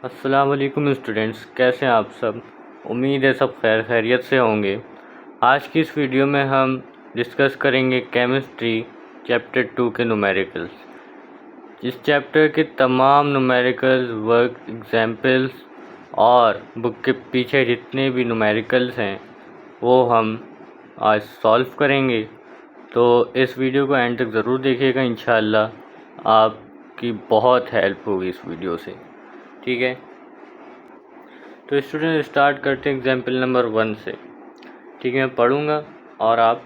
अस्सलाम वालेकुम स्टूडेंट्स, कैसे हैं आप सब। उम्मीद है सब खैरियत से होंगे। आज की इस वीडियो में हम डिस्कस करेंगे केमिस्ट्री चैप्टर 2 के न्यूमेरिकल्स। इस चैप्टर के तमाम न्यूमेरिकल्स वर्क एग्जाम्पल्स और बुक के पीछे जितने भी न्यूमेरिकल्स हैं वो हम आज सॉल्व करेंगे। तो इस वीडियो को एंड तक ज़रूर देखिएगा, इंशाल्लाह आपकी बहुत हेल्प होगी इस वीडियो से। ठीक है, तो स्टूडेंट स्टार्ट करते हैं एग्जाम्पल नंबर 1 से। ठीक है, मैं पढ़ूँगा और आप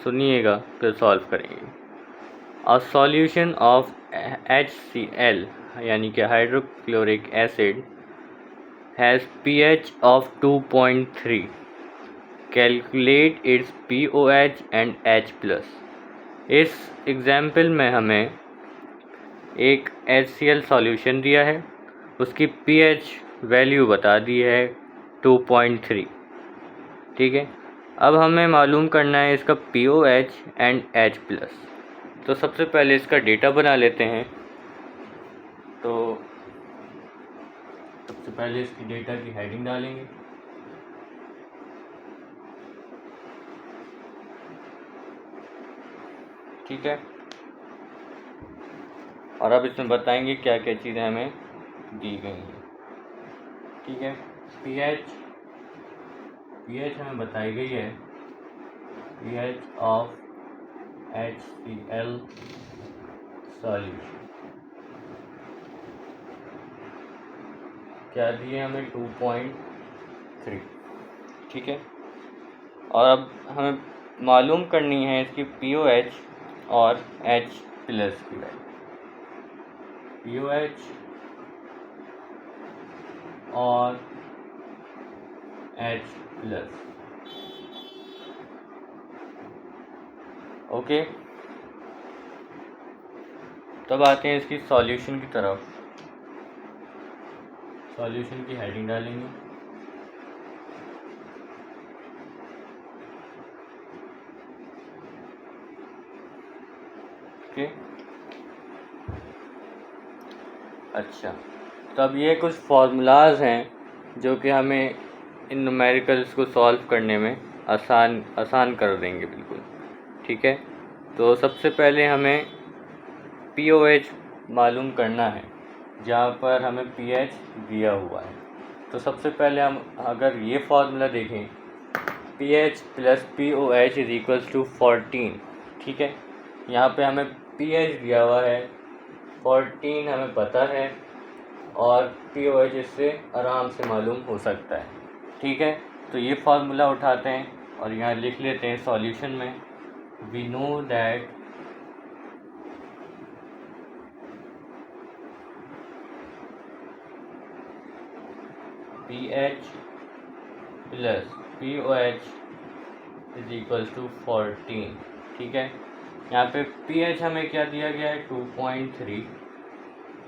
सुनिएगा फिर सॉल्व करेंगे। अ सॉल्यूशन ऑफ HCl यानी कि hydrochloric acid has pH of 2.3। Calculate its POH and H+। इस एग्जाम्पल में हमें एक HCl सॉल्यूशन दिया है, उसकी pH वैल्यू बता दी है 2.3। ठीक है, अब हमें मालूम करना है इसका POH एंड H+। तो सबसे पहले इसका डेटा बना लेते हैं। तो सबसे पहले इसकी डेटा की हेडिंग डालेंगे। ठीक है, और अब इसमें बताएंगे क्या क्या चीज़ें हमें दी गई हैं। ठीक है, pH हमें बताई गई है, pH ऑफ HCl सॉल्यूशन क्या दिए हमें 2.3। ठीक है, और अब हमें मालूम करनी है इसकी POH और H+ की वैल्यू। POH और H+। ओके, तब आते हैं इसकी सॉल्यूशन की तरफ। सॉल्यूशन की हेडिंग डालेंगे। ओके, अच्छा, तो अब ये कुछ फार्मूलाज हैं जो कि हमें इन न्यूमेरिकल्स को सॉल्व करने में आसान कर देंगे बिल्कुल। ठीक है, तो सबसे पहले हमें POH मालूम करना है, जहाँ पर हमें pH दिया हुआ है। तो सबसे पहले हम अगर ये फार्मूला देखें, pH + POH = 14। ठीक है, यहाँ पे हमें pH दिया हुआ है 14, हमें पता है, और POH इससे आराम से मालूम हो सकता है। ठीक है, तो ये फार्मूला उठाते हैं और यहाँ लिख लेते हैं सॉल्यूशन में। We know that pH + POH = 14। ठीक है, यहाँ पे pH हमें क्या दिया गया है 2.3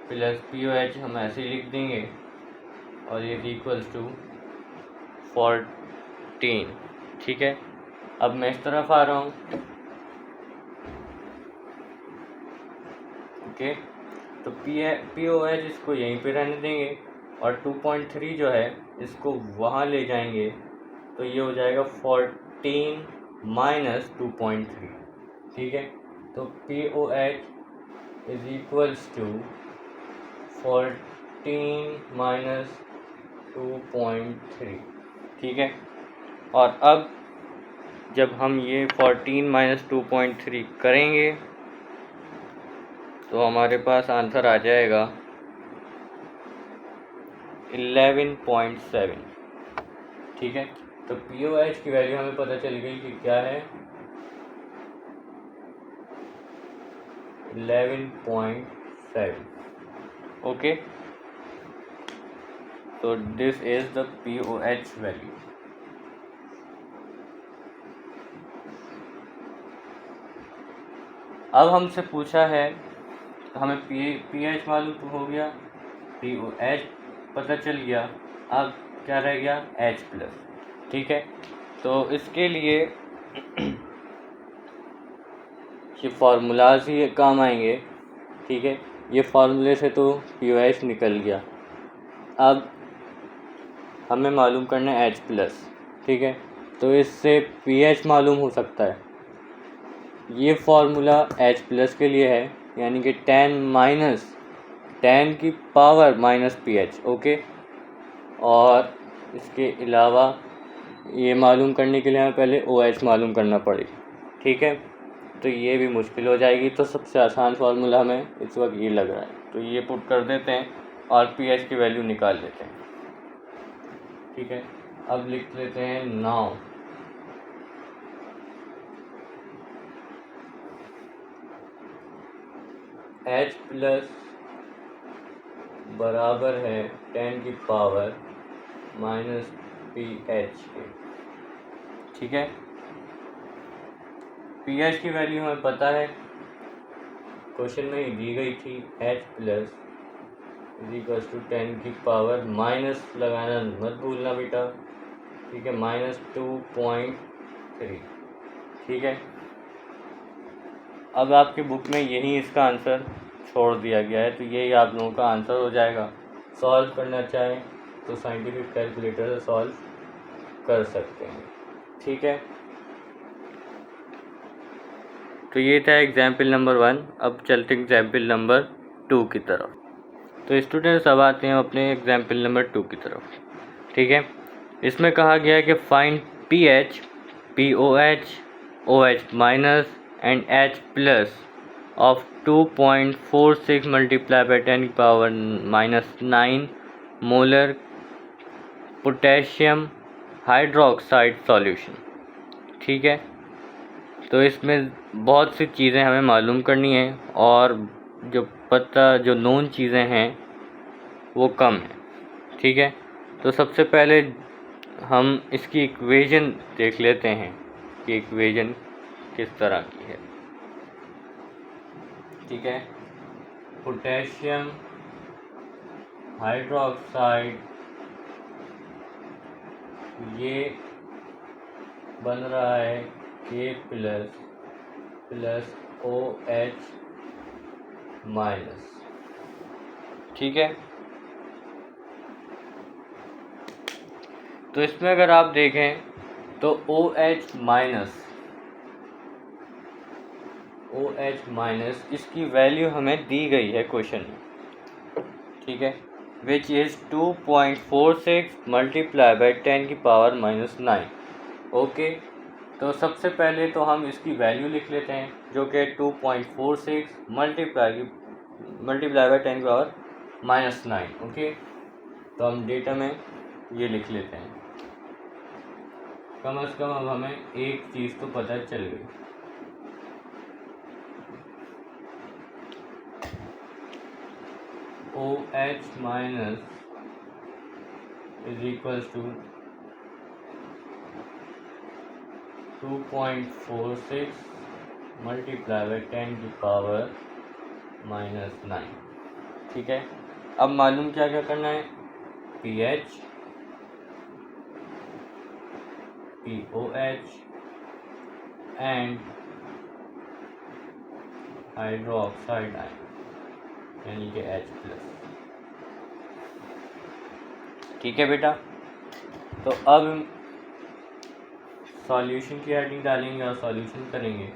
+ POH हम ऐसे ही लिख देंगे और ये = 14। ठीक है, अब मैं इस तरफ आ रहा हूँ। ओके, तो POH इसको यहीं पे रहने देंगे और 2.3 जो है इसको वहाँ ले जाएंगे, तो ये हो जाएगा 14 - 2.3। ठीक है, तो POH = 14 - 2.3। ठीक है, और अब जब हम ये 14 - 2.3 करेंगे तो हमारे पास आंसर आ जाएगा 11.7। ठीक है, तो POH की वैल्यू हमें पता चल गई कि क्या है 11.7। ओके, तो this is the POH value. अब हमसे पूछा है, हमें pH मालूम हो गया, POH पता चल गया, अब क्या रह गया H+। ठीक है, तो इसके लिए ये फार्मूलाज ही काम आएंगे। ठीक है, ये फार्मूले से तो POH निकल गया। अब हमें मालूम करना है H+, ठीक है। तो इससे pH मालूम हो सकता है। ये फार्मूला H+ के लिए है, यानी कि 10 की पावर माइनस pH, ओके। और इसके अलावा ये मालूम करने के लिए हमें पहले OH मालूम करना पड़ेगा, ठीक है। तो ये भी मुश्किल हो जाएगी, तो सबसे आसान फार्मूला हमें इस वक्त ये लग रहा है, तो ये पुट कर देते हैं और pH की वैल्यू निकाल लेते हैं, ठीक है। अब लिख लेते हैं नाउ H+ बराबर है 10 की पावर माइनस pH के, ठीक है। pH की वैल्यू हमें पता है, क्वेश्चन में ही दी गई थी। H+ = 10 की पावर माइनस लगाना मत भूलना बेटा, ठीक है, -2.3, ठीक है। अब आपके बुक में यही इसका आंसर छोड़ दिया गया है, तो यही आप लोगों का आंसर हो जाएगा। सॉल्व करना चाहें तो साइंटिफिक कैलकुलेटर से सॉल्व कर सकते हैं, ठीक है। तो ये था एग्जाम्पल नंबर 1। अब चलते हैं एग्जाम्पल नंबर 2 की तरफ। तो स्टूडेंट्स अब आते हैं अपने एग्जाम्पल नंबर 2 की तरफ, ठीक है। इसमें कहा गया है कि find pH, POH, OH minus and H+ of 2.46 multiplied by 10 की power -9 molar potassium hydroxide solution, ठीक है। तो इसमें बहुत सी चीज़ें हमें मालूम करनी है और जो नोन चीज़ें हैं वो कम है, ठीक है। तो सबसे पहले हम इसकी इक्वेशन देख लेते हैं कि इक्वेशन किस तरह की है, ठीक है। पोटेशियम हाइड्रोक्साइड ये बन रहा है K प्लस OH माइनस, ठीक है। तो इसमें अगर आप देखें तो OH माइनस इसकी वैल्यू हमें दी गई है क्वेश्चन में, ठीक है, विच इज़ 2.46 मल्टीप्लाई बाई 10 की पावर -9, ओके। तो सबसे पहले तो हम इसकी वैल्यू लिख लेते हैं, जो कि 2.46 मल्टीप्लाई बाई 10 की पावर -9, ओके। तो हम डेटा में ये लिख लेते हैं। कम से कम अब हमें एक चीज़ तो पता चल गई, OH माइनस = 2.46 मल्टीप्लाई बाई 10 की पावर -9, ठीक है। अब मालूम क्या क्या करना है, pH, POH and hydroxide ion यानी कि H+, ठीक है बेटा। तो अब सॉल्यूशन की हेडिंग डालेंगे और सॉल्यूशन करेंगे।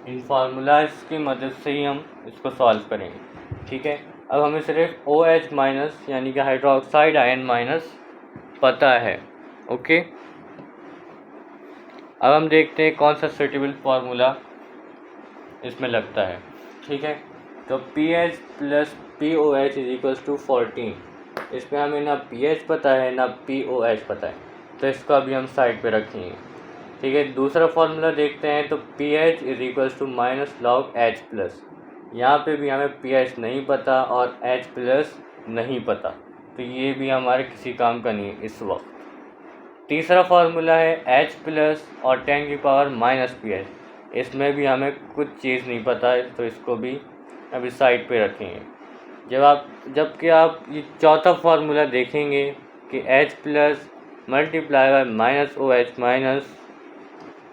इन फार्मूलाज की मदद से ही हम इसको सॉल्व करेंगे, ठीक है। अब हमें सिर्फ OH माइनस यानी कि हाइड्रोक्साइड आयन माइनस पता है, ओके। अब हम देखते हैं कौन सा सूटेबल फार्मूला इसमें लगता है, ठीक है। तो pH प्लस POH = 14, इसमें हमें ना pH पता है ना POH पता है, तो इसको अभी हम साइड पे रखेंगे, ठीक है। दूसरा फार्मूला देखते हैं, तो pH = -log H+, यहाँ पे भी हमें pH नहीं पता और H+ नहीं पता, तो ये भी हमारे किसी काम का नहीं है इस वक्त। तीसरा फार्मूला है H+ और 10 की पावर -pH, इसमें भी हमें कुछ चीज़ नहीं पता है, तो इसको भी अभी साइड पे रखेंगे। जबकि आप ये चौथा फार्मूला देखेंगे कि H+ multiply by -OH minus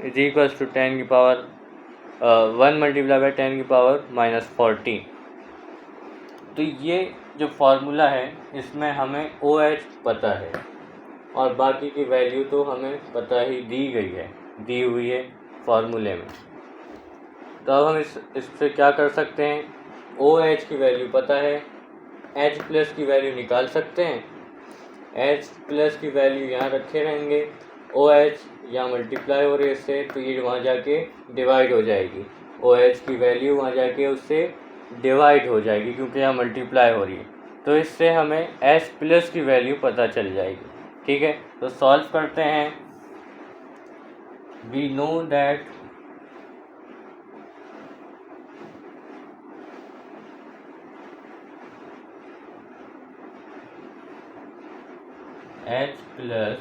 = 10 की पावर 1 मल्टीप्लाई बाई 10 की पावर -14। तो ये जो फार्मूला है इसमें हमें OH पता है और बाकी की वैल्यू तो हमें पता ही दी गई है, दी हुई है फार्मूले में। तो अब हम इससे क्या कर सकते हैं, OH की वैल्यू पता है, H प्लस की वैल्यू निकाल सकते हैं। H प्लस की वैल्यू यहाँ रखे रहेंगे, OH यहाँ मल्टीप्लाई हो रही है इससे, तो ये वहाँ जाके डिवाइड हो जाएगी। OH की वैल्यू वहाँ जाके उससे डिवाइड हो जाएगी क्योंकि यहाँ मल्टीप्लाई हो रही है। तो इससे हमें H प्लस की वैल्यू पता चल जाएगी। ठीक है, तो सॉल्व करते हैं। We know that H plus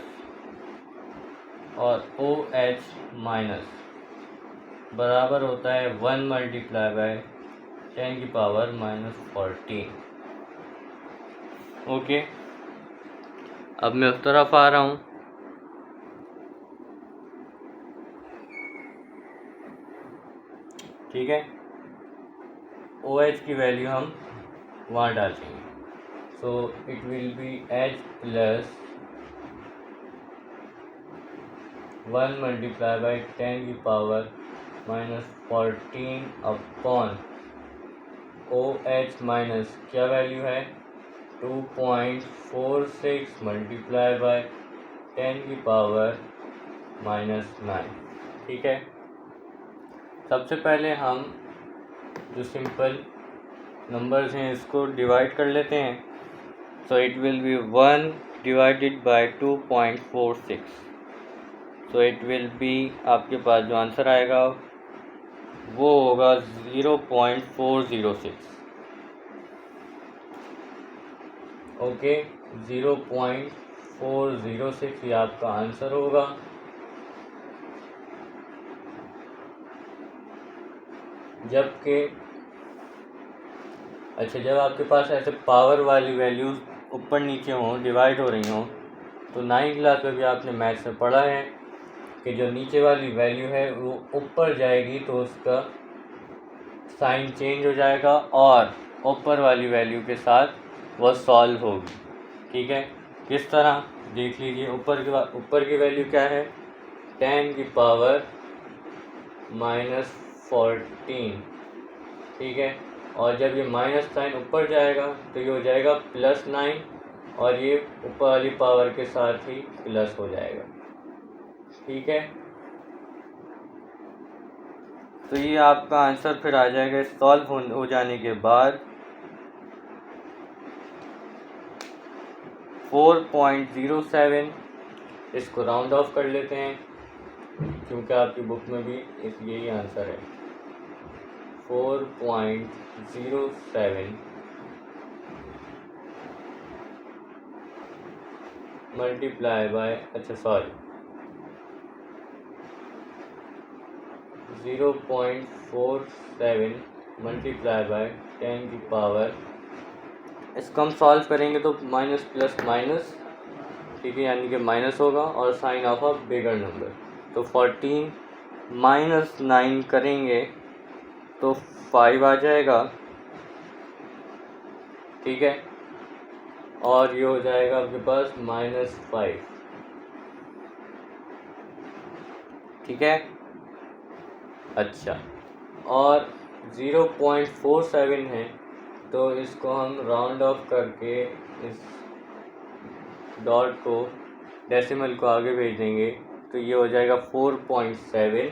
और OH माइनस बराबर होता है 1 मल्टीप्लाई बाय 10 की पावर -14। ओके, अब मैं उस तरफ आ रहा हूँ। ठीक है, OH की वैल्यू हम वहाँ डालेंगे। So it will be H plus 1 multiply by 10 की पावर -14 अपॉन OH माइनस क्या वैल्यू है 2.46 मल्टीप्लाई बाई 10 की पावर -9। ठीक है, सबसे पहले हम जो सिंपल नंबर्स हैं इसको डिवाइड कर लेते हैं। So it will be 1 divided by 2.46। So it will be, आपके पास जो आंसर आएगा वो होगा 0.406। ओके, 0.406 ये आपका आंसर होगा। जबकि अच्छा, जब आपके पास ऐसे पावर वाली वैल्यूज़ ऊपर नीचे हों, डिवाइड हो रही हों, तो 9th क्लास में भी आपने मैथ्स में पढ़ा है कि जो नीचे वाली वैल्यू है वो ऊपर जाएगी तो उसका साइन चेंज हो जाएगा और ऊपर वाली वैल्यू के साथ वो सॉल्व होगी। ठीक है, किस तरह देख लीजिए। ऊपर की वैल्यू क्या है 10 की पावर -14। ठीक है, और जब ये माइनस साइन ऊपर जाएगा तो ये हो जाएगा +9 और ये ऊपर वाली पावर के साथ ही प्लस हो जाएगा। ठीक है, तो ये आपका आंसर फिर आ जाएगा सॉल्व हो जाने के बाद 4.07। इसको राउंड ऑफ कर लेते हैं क्योंकि आपकी बुक में भी यही आंसर है 4.07 मल्टीप्लाई बाय 0.47 मल्टीप्लाई बाय 10 की पावर, इसको हम सॉल्व करेंगे तो माइनस प्लस माइनस, ठीक है, यानी कि माइनस होगा और sign of a bigger number. तो 14 -9 करेंगे तो 5 आ जाएगा। ठीक है, और ये हो जाएगा आपके पास -5। ठीक है, अच्छा, और 0.47 है तो इसको हम राउंड ऑफ करके इस डॉट को डेसिमल को आगे भेज देंगे तो ये हो जाएगा 4.7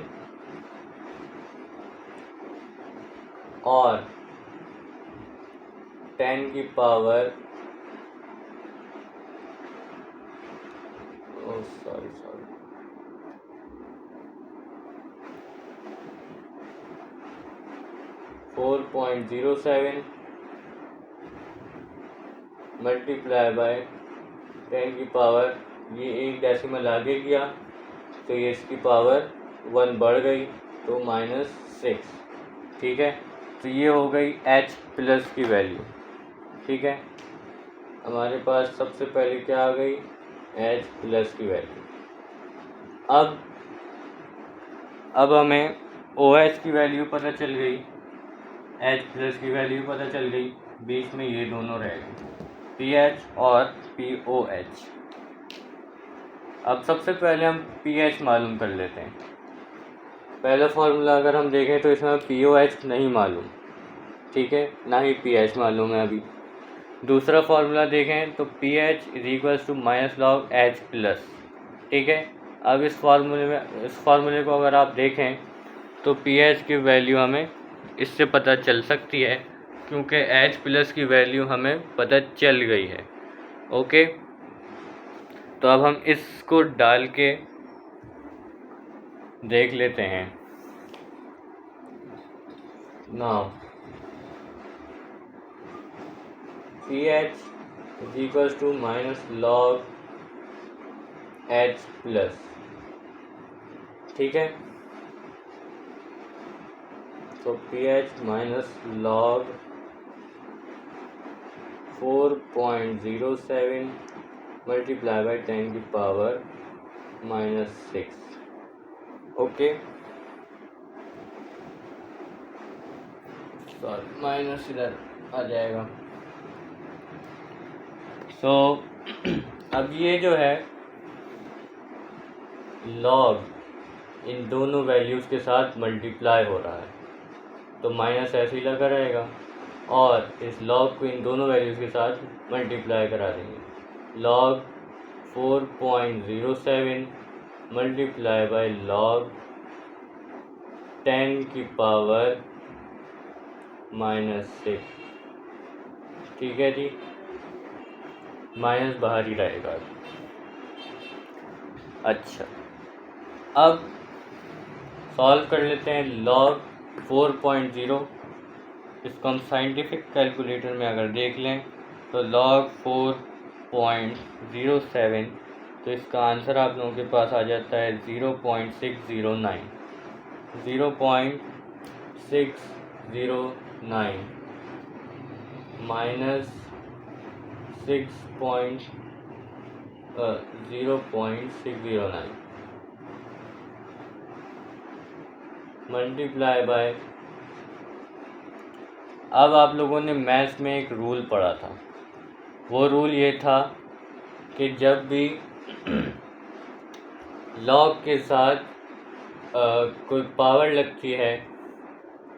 और 10 की पावर सॉरी 4.07 मल्टीप्लाई बाय 10 की पावर, ये एक डेसिमल आगे गया तो ये इसकी पावर 1 बढ़ गई तो -6। ठीक है, तो ये हो गई H प्लस की वैल्यू। ठीक है, हमारे पास सबसे पहले क्या आ गई H प्लस की वैल्यू। अब हमें OH की वैल्यू पता चल गई, H प्लस की वैल्यू पता चल गई, बीच में ये दोनों रह गए, PH और POH। अब सबसे पहले हम pH मालूम कर लेते हैं। पहला फॉर्मूला अगर हम देखें तो इसमें POH नहीं मालूम, ठीक है, ना ही pH मालूम है अभी। दूसरा फॉर्मूला देखें तो pH is equals to minus log H plus, ठीक है। अब इस फार्मूले को अगर आप देखें तो pH की वैल्यू हमें इससे पता चल सकती है, क्योंकि H प्लस की वैल्यू हमें पता चल गई है। ओके, तो अब हम इसको डाल के देख लेते हैं। Now pH is equals to minus log H plus, ठीक है। तो pH minus log 4.07 multiply by 10 की पावर -6। ओके, सॉरी माइनस इधर आ जाएगा। सो अब ये जो है लॉग इन दोनों वैल्यूज़ के साथ मल्टीप्लाई हो रहा है, तो माइनस ऐसे ही लगा रहेगा, और इस लॉग को इन दोनों वैल्यूज़ के साथ मल्टीप्लाई करा देंगे। लॉग 4.07 मल्टीप्लाई बाई लॉग 10 की पावर -6, ठीक है जी। माइनस बाहर ही रहेगा। अच्छा, अब सॉल्व कर लेते हैं लॉग 4.0। इसको हम साइंटिफिक कैलकुलेटर में अगर देख लें तो लॉग 4.07, तो इसका आंसर आप लोगों के पास आ जाता है 0.609। 0.609 माइनस 0.609 मल्टीप्लाई बाय, अब आप लोगों ने मैथ्स में एक रूल पढ़ा था, वो रूल ये था कि जब भी लॉग के साथ कोई पावर लगती है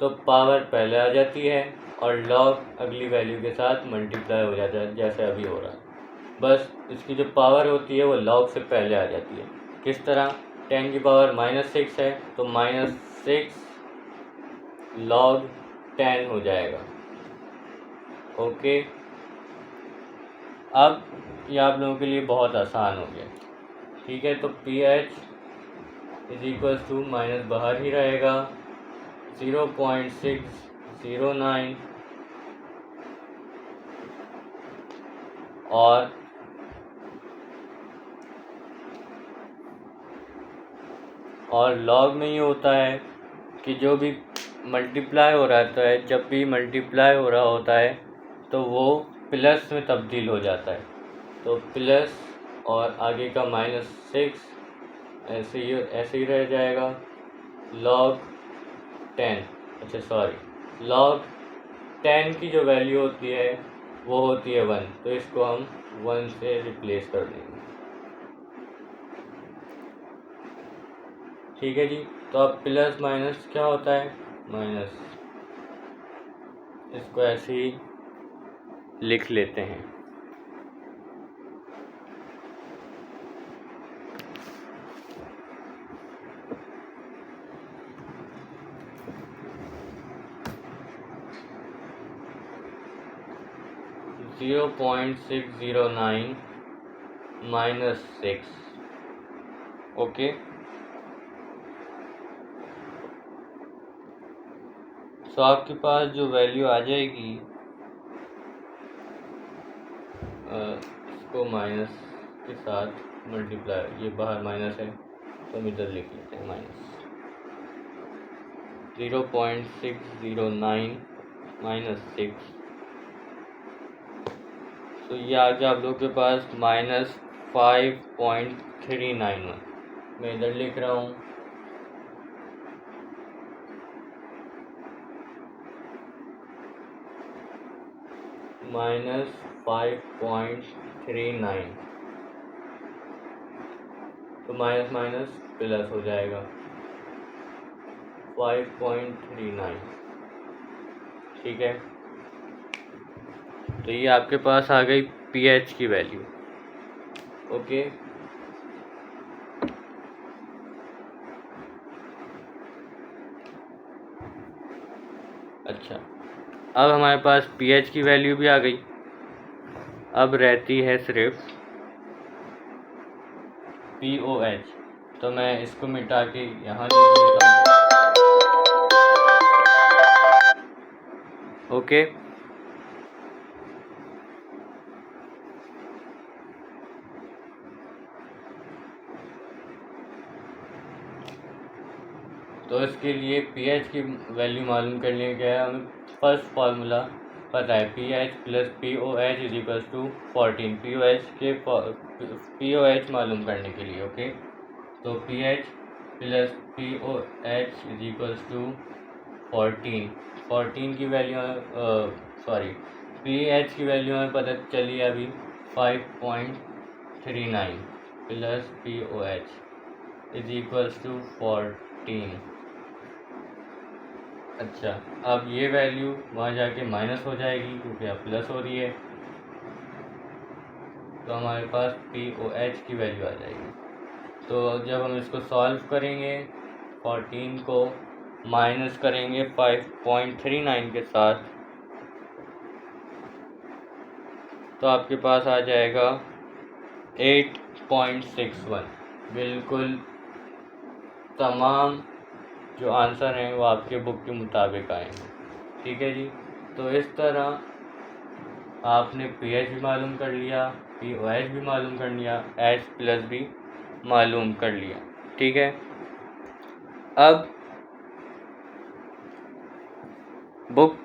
तो पावर पहले आ जाती है और लॉग अगली वैल्यू के साथ मल्टीप्लाई हो जाता है, जैसे अभी हो रहा है। बस इसकी जो पावर होती है वो लॉग से पहले आ जाती है। किस तरह? 10 की पावर -6 है तो -6 log 10 हो जाएगा। ओके, अब ये आप लोगों के लिए बहुत आसान हो गया, ठीक है। तो pH is equals to minus बाहर ही रहेगा 0.609 और लॉग में ये होता है कि जो भी मल्टीप्लाई हो रहता है, जब भी मल्टीप्लाई हो रहा होता है तो वो प्लस में तब्दील हो जाता है, तो प्लस और आगे का -6 ऐसे ही रह जाएगा। log 10, अच्छा सॉरी, log 10 की जो वैल्यू होती है वो होती है 1, तो इसको हम 1 से रिप्लेस कर देंगे, ठीक है जी। तो अब प्लस माइनस क्या होता है? माइनस, इसको ऐसे ही लिख लेते हैं। -609 -6, ओके। तो आपके पास जो वैल्यू आ जाएगी, इसको माइनस के साथ मल्टीप्लाई, ये बाहर माइनस है तो हम इधर लिख लेते हैं -0.609 -6, तो ये आ गया आप लोग के पास -5.391। मैं इधर लिख रहा हूँ -5.39, तो माइनस माइनस प्लस हो जाएगा 5.39। ठीक है, तो ये आपके पास आ गई pH की वैल्यू। ओके, अच्छा, अब हमारे पास pH की वैल्यू भी आ गई। अब रहती है सिर्फ pOH, तो मैं इसको मिटा के यहाँ लिख देता हूँ। ओके, तो इसके लिए pH की वैल्यू मालूम करने के लिए हमें फर्स्ट फार्मूला पता है, pH plus pOH is equals to 14। pOH मालूम करने के लिए, ओके, तो pH plus pOH is equals to 14 की वैल्यू pH की वैल्यू हमें पता चली अभी 5.39 plus pOH is equals to 14। अच्छा, अब ये वैल्यू वहाँ जाके माइनस हो जाएगी क्योंकि अब प्लस हो रही है, तो हमारे पास pOH की वैल्यू आ जाएगी। तो जब हम इसको सॉल्व करेंगे, 14 को माइनस करेंगे 5.39 के साथ, तो आपके पास आ जाएगा 8.61। बिल्कुल तमाम जो आंसर हैं वो आपके बुक के मुताबिक आएंगे। ठीक है जी, तो इस तरह आपने pH भी मालूम कर लिया, pOH भी मालूम कर लिया, H प्लस भी मालूम कर लिया। ठीक है, अब बुक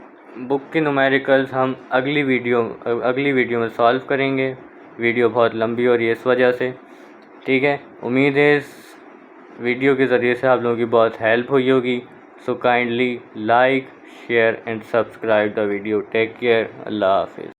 के न्यूमेरिकल्स हम अगली वीडियो में सॉल्व करेंगे। वीडियो बहुत लंबी हो रही है इस वजह से। ठीक है, उम्मीद है इस वीडियो के ज़रिए से आप लोगों की बहुत हेल्प हुई होगी। So kindly like, share and subscribe the video. Take care, अल्लाह हाफिज़।